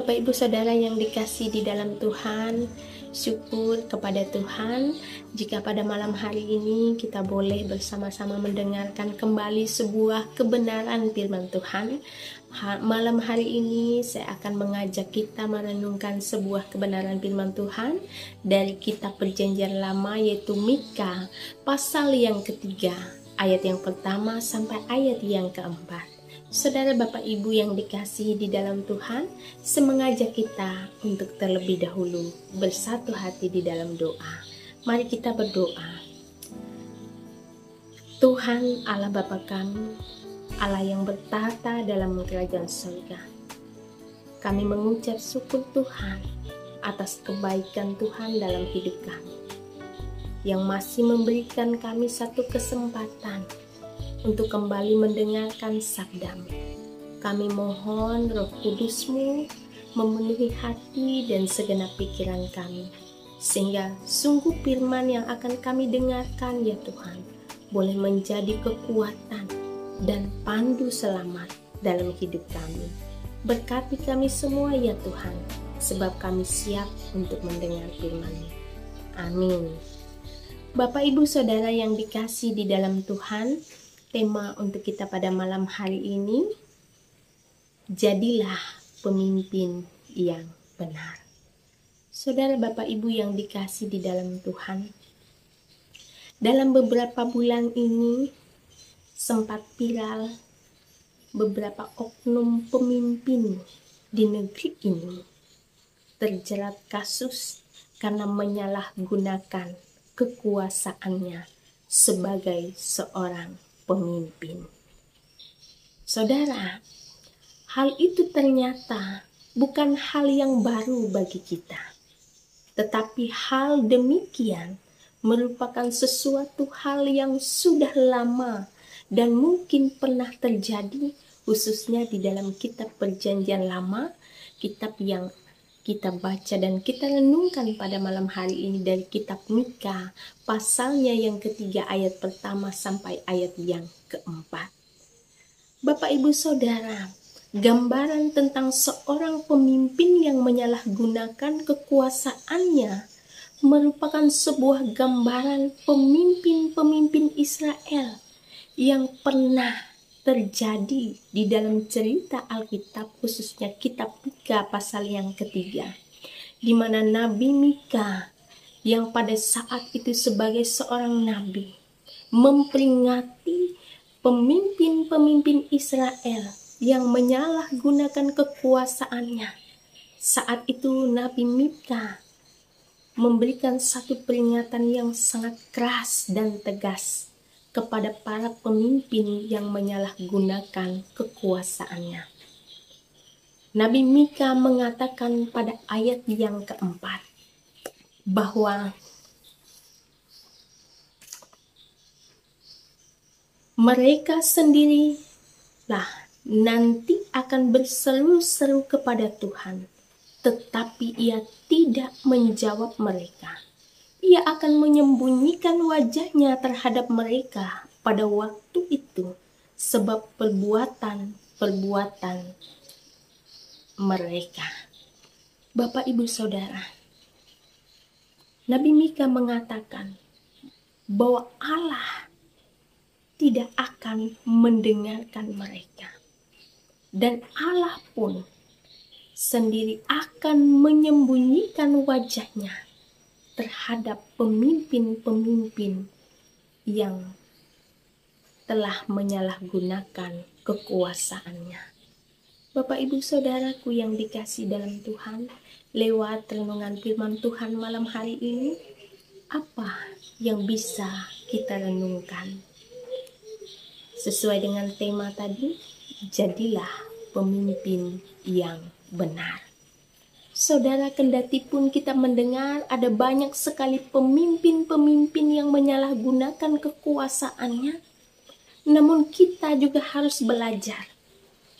Bapak Ibu Saudara yang dikasihi di dalam Tuhan, syukur kepada Tuhan jika pada malam hari ini kita boleh bersama-sama mendengarkan kembali sebuah kebenaran firman Tuhan. Malam hari ini saya akan mengajak kita merenungkan sebuah kebenaran firman Tuhan dari kitab Perjanjian Lama, yaitu Mika pasal yang ketiga, ayat yang pertama sampai ayat yang keempat. Saudara Bapak Ibu yang dikasihi di dalam Tuhan, saya mengajak kita untuk terlebih dahulu bersatu hati di dalam doa. Mari kita berdoa. Tuhan Allah Bapa kami, Allah yang bertahta dalam kerajaan surga, kami mengucap syukur Tuhan atas kebaikan Tuhan dalam hidup kami, yang masih memberikan kami satu kesempatan untuk kembali mendengarkan sabda-Mu. Kami mohon Roh Kudus-Mu memenuhi hati dan segenap pikiran kami, sehingga sungguh firman yang akan kami dengarkan ya Tuhan, boleh menjadi kekuatan dan pandu selamat dalam hidup kami. Berkati kami semua ya Tuhan, sebab kami siap untuk mendengar firman-Mu. Amin. Bapak Ibu Saudara yang dikasihi di dalam Tuhan, tema untuk kita pada malam hari ini, jadilah pemimpin yang benar. Saudara Bapak Ibu yang dikasihi di dalam Tuhan, dalam beberapa bulan ini sempat viral beberapa oknum pemimpin di negeri ini terjerat kasus karena menyalahgunakan kekuasaannya sebagai seorang pemimpin. Saudara, hal itu ternyata bukan hal yang baru bagi kita, tetapi hal demikian merupakan sesuatu hal yang sudah lama dan mungkin pernah terjadi, khususnya di dalam kitab Perjanjian Lama, kitab yang kita baca dan kita renungkan pada malam hari ini dari kitab Mika pasalnya yang ketiga ayat pertama sampai ayat yang keempat. Bapak Ibu Saudara, gambaran tentang seorang pemimpin yang menyalahgunakan kekuasaannya merupakan sebuah gambaran pemimpin-pemimpin Israel yang pernah terjadi di dalam cerita Alkitab, khususnya kitab Mika pasal yang ketiga, di mana Nabi Mika yang pada saat itu sebagai seorang nabi memperingati pemimpin-pemimpin Israel yang menyalahgunakan kekuasaannya. Saat itu Nabi Mika memberikan satu peringatan yang sangat keras dan tegas kepada para pemimpin yang menyalahgunakan kekuasaannya. Nabi Mika mengatakan pada ayat yang keempat bahwa mereka sendirilah nanti akan berseru-seru kepada Tuhan, tetapi Ia tidak menjawab mereka. Ia akan menyembunyikan wajahnya terhadap mereka pada waktu itu, sebab perbuatan mereka. Bapak Ibu Saudara, Nabi Mika mengatakan bahwa Allah tidak akan mendengarkan mereka, dan Allah pun sendiri akan menyembunyikan wajahnya terhadap pemimpin-pemimpin yang telah menyalahgunakan kekuasaannya. Bapak Ibu Saudaraku yang dikasihi dalam Tuhan, lewat renungan firman Tuhan malam hari ini, apa yang bisa kita renungkan? Sesuai dengan tema tadi, jadilah pemimpin yang benar. Saudara, kendati pun kita mendengar ada banyak sekali pemimpin-pemimpin yang menyalahgunakan kekuasaannya, namun kita juga harus belajar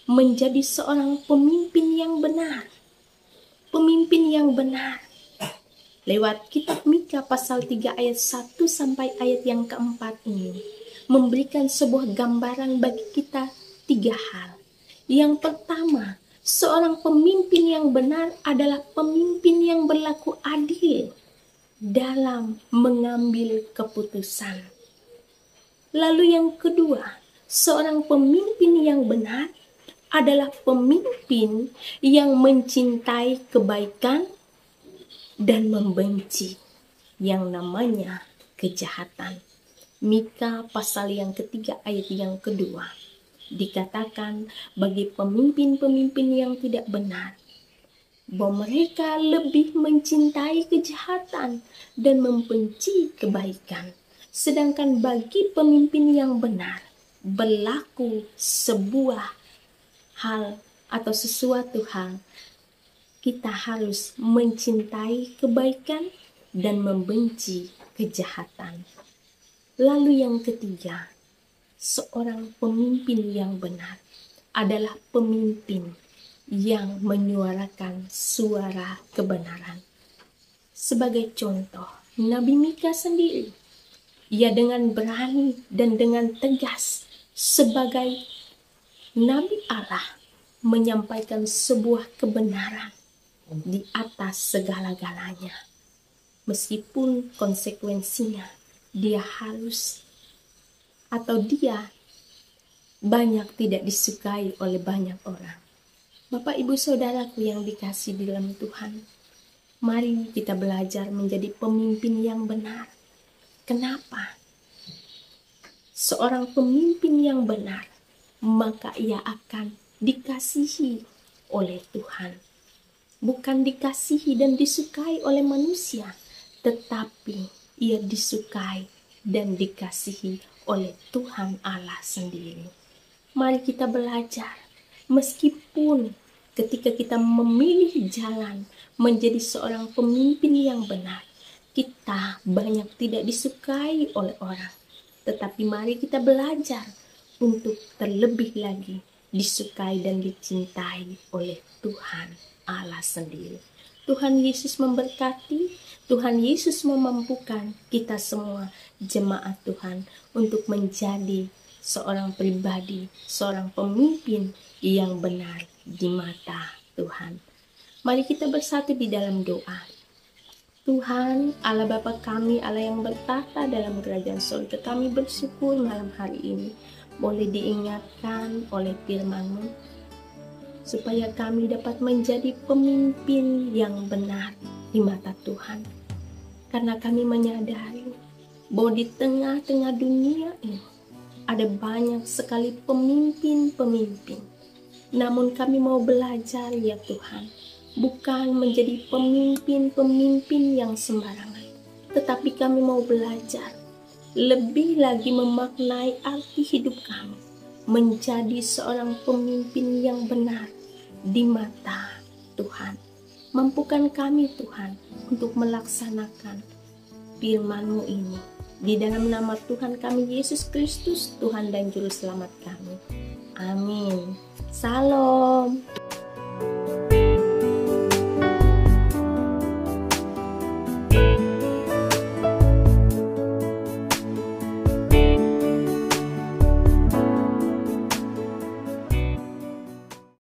menjadi seorang pemimpin yang benar. Pemimpin yang benar. Lewat kitab Mika pasal 3 ayat 1 sampai ayat yang keempat ini, memberikan sebuah gambaran bagi kita 3 hal. Yang pertama, Seorang pemimpin yang benar adalah pemimpin yang berlaku adil dalam mengambil keputusan. Lalu yang kedua, seorang pemimpin yang benar adalah pemimpin yang mencintai kebaikan dan membenci yang namanya kejahatan. Mika pasal yang ketiga ayat yang kedua dikatakan bagi pemimpin-pemimpin yang tidak benar bahwa mereka lebih mencintai kejahatan dan membenci kebaikan. Sedangkan bagi pemimpin yang benar berlaku sebuah hal atau sesuatu hal, kita harus mencintai kebaikan dan membenci kejahatan. Lalu yang ketiga, seorang pemimpin yang benar adalah pemimpin yang menyuarakan suara kebenaran. Sebagai contoh, Nabi Mika sendiri, ia dengan berani dan dengan tegas sebagai Nabi Allah menyampaikan sebuah kebenaran di atas segala-galanya. Meskipun konsekuensinya dia harus atau dia banyak tidak disukai oleh banyak orang. Bapak ibu saudaraku yang dikasihi di dalam Tuhan, mari kita belajar menjadi pemimpin yang benar. Kenapa? Seorang pemimpin yang benar, maka ia akan dikasihi oleh Tuhan. Bukan dikasihi dan disukai oleh manusia, tetapi ia disukai dan dikasihi oleh Tuhan Allah sendiri. Mari kita belajar, meskipun ketika kita memilih jalan menjadi seorang pemimpin yang benar, kita banyak tidak disukai oleh orang. Tetapi mari kita belajar untuk terlebih lagi disukai dan dicintai oleh Tuhan Allah sendiri. Tuhan Yesus memberkati. Tuhan Yesus memampukan kita semua jemaat Tuhan untuk menjadi seorang pribadi, seorang pemimpin yang benar di mata Tuhan. Mari kita bersatu di dalam doa. Tuhan, Allah Bapa kami, Allah yang bertata dalam kerajaan surga, kami bersyukur malam hari ini boleh diingatkan oleh firman-Mu supaya kami dapat menjadi pemimpin yang benar di mata Tuhan. Karena kami menyadari bahwa di tengah-tengah dunia ini ada banyak sekali pemimpin-pemimpin. Namun kami mau belajar ya Tuhan, bukan menjadi pemimpin-pemimpin yang sembarangan. Tetapi kami mau belajar lebih lagi memaknai arti hidup kami, menjadi seorang pemimpin yang benar di mata Tuhan. Mampukan kami Tuhan untuk melaksanakan firman-Mu ini. Di dalam nama Tuhan kami Yesus Kristus, Tuhan dan Juru Selamat kami. Amin. Salam.